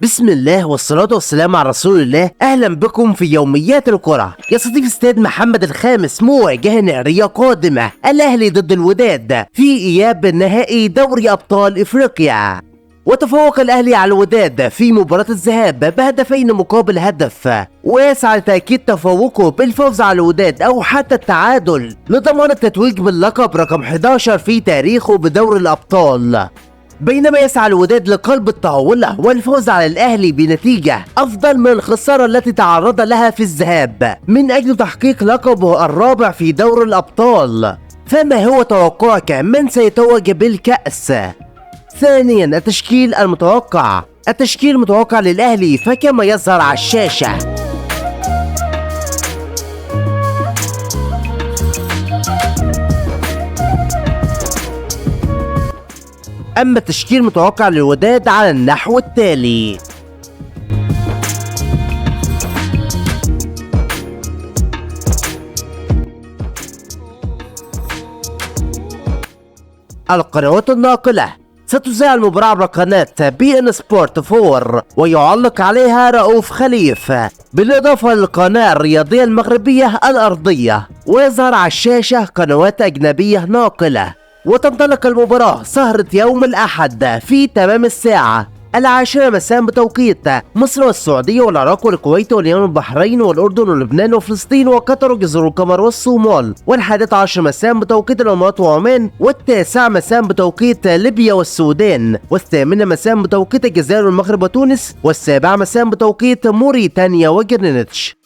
بسم الله والصلاة والسلام على رسول الله. أهلا بكم في يوميات الكرة. يستضيف استاد محمد الخامس مواجهة نارية قادمة، الأهلي ضد الوداد في إياب نهائي دوري أبطال إفريقيا. وتفوق الأهلي على الوداد في مباراة الذهاب بهدفين مقابل هدف، ويسعى لتأكيد تفوقه بالفوز على الوداد أو حتى التعادل لضمان التتويج باللقب رقم 11 في تاريخه بدوري الأبطال، بينما يسعى الوداد لقلب الطاولة والفوز على الأهلي بنتيجة أفضل من الخسارة التي تعرض لها في الذهاب من أجل تحقيق لقبه الرابع في دوري الأبطال. فما هو توقعك من سيتوج بالكأس؟ ثانيا، التشكيل المتوقع للأهلي فكما يظهر على الشاشة. أما التشكيل المتوقع للوداد على النحو التالي: القنوات الناقلة ستذاع المباراة عبر قناة BN Sport 4 ويعلق عليها رؤوف خليف، بالإضافة للقناة الرياضية المغربية الأرضية، ويظهر على الشاشة قنوات أجنبية ناقلة. وتنطلق المباراة سهرة يوم الأحد في تمام الساعة 10 مساء بتوقيت مصر والسعودية والعراق والكويت واليمن والبحرين والأردن ولبنان وفلسطين وقطر وجزر القمر والصومال، 11 مساء بتوقيت الإمارات وعمان، 9 مساء بتوقيت ليبيا والسودان، 8 مساء بتوقيت الجزائر والمغرب وتونس، 7 مساء بتوقيت موريتانيا وجرينتش.